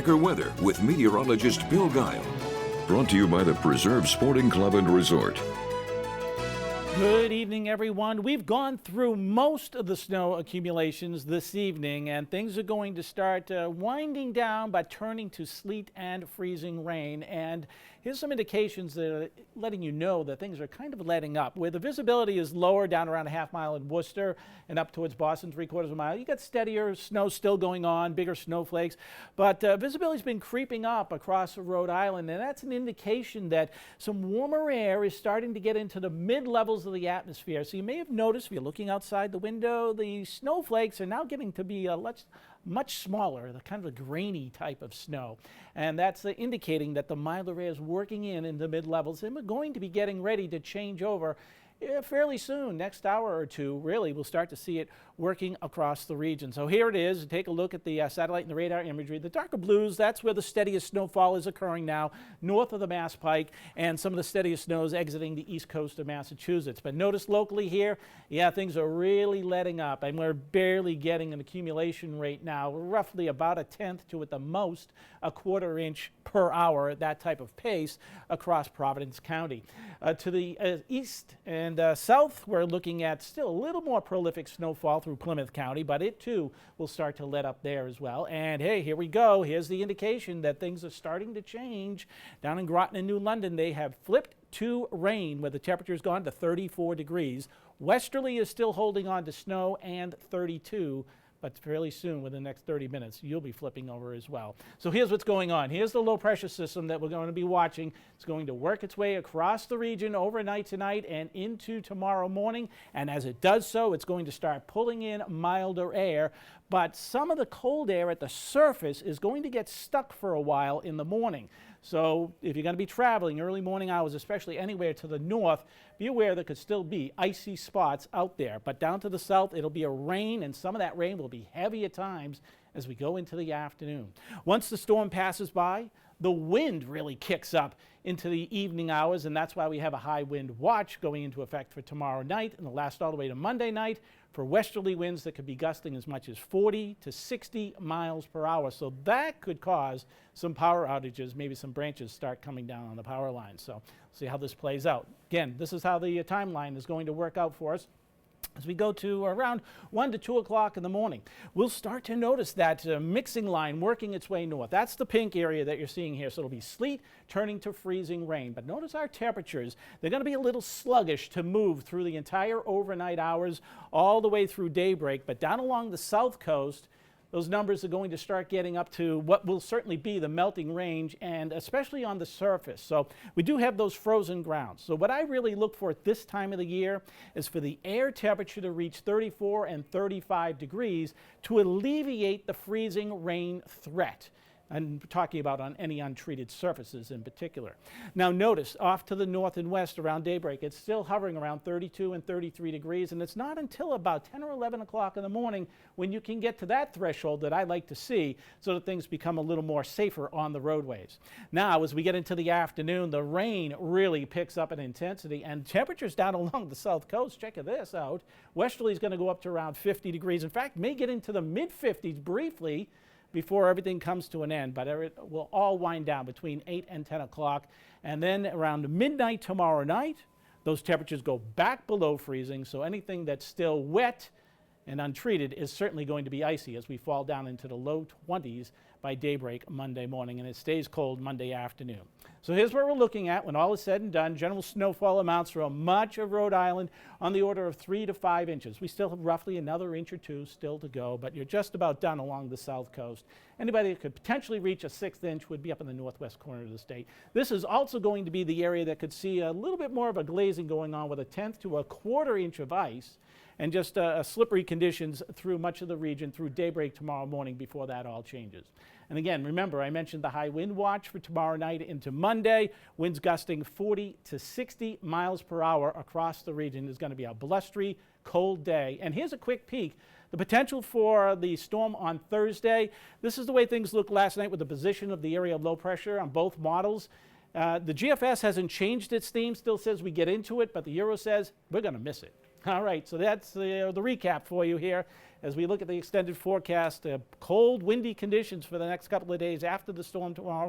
Weather with meteorologist Bill Guile. Brought to you by the Preserve Sporting Club and Resort. Good evening, everyone. We've gone through most of the snow accumulations this evening, and things are going to start winding down but turning to sleet and freezing rain. And here's some indications that are letting you know that things are kind of letting up. Where the visibility is lower, down around a half mile in Worcester and up towards Boston, 3/4 of a mile, you got steadier snow still going on, bigger snowflakes. But visibility's been creeping up across Rhode Island, and that's an indication that some warmer air is starting to get into the mid-levels of the atmosphere. So you may have noticed, if you're looking outside the window, the snowflakes are now getting to be much smaller, the kind of a grainy type of snow. And that's indicating that the milder air is working in the mid-levels, and we're going to be getting ready to change over fairly soon. Next hour or two, really, we'll start to see it working across the region. So here it is. Take a look at the satellite and the radar imagery. The darker blues, that's where the steadiest snowfall is occurring now, north of the Mass Pike, and some of the steadiest snows exiting the east coast of Massachusetts. But notice locally here, yeah, things are really letting up, and we're barely getting an accumulation rate now, roughly about 1/10 to, at the most, 1/4 inch per hour at that type of pace across Providence County. To the east and south, we're looking at still a little more prolific snowfall through Plymouth County, but it too will start to let up there as well. And hey, here we go. Here's the indication that things are starting to change. Down in Groton and New London, they have flipped to rain, where the temperature's gone to 34 degrees. Westerly is still holding on to snow and 32. But fairly soon, within the next 30 minutes, you'll be flipping over as well. So here's what's going on. Here's the low pressure system that we're going to be watching. It's going to work its way across the region overnight tonight and into tomorrow morning. And as it does so, it's going to start pulling in milder air. But some of the cold air at the surface is going to get stuck for a while in the morning. So if you're going to be traveling early morning hours, especially anywhere to the north, be aware there could still be icy spots out there. But down to the south, it'll be a rain, and some of that rain will be heavy at times as we go into the afternoon. Once the storm passes by, the wind really kicks up into the evening hours, and that's why we have a high wind watch going into effect for tomorrow night, and it'll last all the way to Monday night for westerly winds that could be gusting as much as 40 to 60 miles per hour. So that could cause some power outages, maybe some branches start coming down on the power line. So see how this plays out. Again, this is how the timeline is going to work out for us. As we go to around 1 to 2 o'clock in the morning, we'll start to notice that mixing line working its way north. That's the pink area that you're seeing here. So it'll be sleet turning to freezing rain. But notice our temperatures. They're going to be a little sluggish to move through the entire overnight hours all the way through daybreak. But down along the south coast, those numbers are going to start getting up to what will certainly be the melting range, and especially on the surface. So we do have those frozen grounds. So what I really look for at this time of the year is for the air temperature to reach 34 and 35 degrees to alleviate the freezing rain threat. I'm talking about on any untreated surfaces in particular. Now notice, off to the north and west around daybreak, it's still hovering around 32 and 33 degrees, and it's not until about 10 or 11 o'clock in the morning when you can get to that threshold that I like to see, so that things become a little more safer on the roadways. Now, as we get into the afternoon, the rain really picks up in intensity, and temperatures down along the south coast, check this out, westerly is going to go up to around 50 degrees. In fact, may get into the mid-50s briefly before everything comes to an end, but it will all wind down between 8 and 10 o'clock. And then around midnight tomorrow night, those temperatures go back below freezing, so anything that's still wet and untreated is certainly going to be icy as we fall down into the low 20s by daybreak Monday morning, and it stays cold Monday afternoon. So here's what we're looking at when all is said and done. General snowfall amounts for much of Rhode Island on the order of 3 to 5 inches. We still have roughly another inch or two still to go, but you're just about done along the south coast. Anybody that could potentially reach a 1/6 inch would be up in the northwest corner of the state. This is also going to be the area that could see a little bit more of a glazing going on, with 1/10 to 1/4 inch of ice, and just slippery conditions through much of the region through daybreak tomorrow morning before that all changes. And again, remember, I mentioned the high wind watch for tomorrow night into Monday. Winds gusting 40 to 60 miles per hour across the region. It's going to be a blustery, cold day. And here's a quick peek. The potential for the storm on Thursday. This is the way things looked last night with the position of the area of low pressure on both models. The GFS hasn't changed its theme, still says we get into it, but the Euro says we're going to miss it. All right, so that's the recap for you here as we look at the extended forecast. Cold, windy conditions for the next couple of days after the storm tomorrow.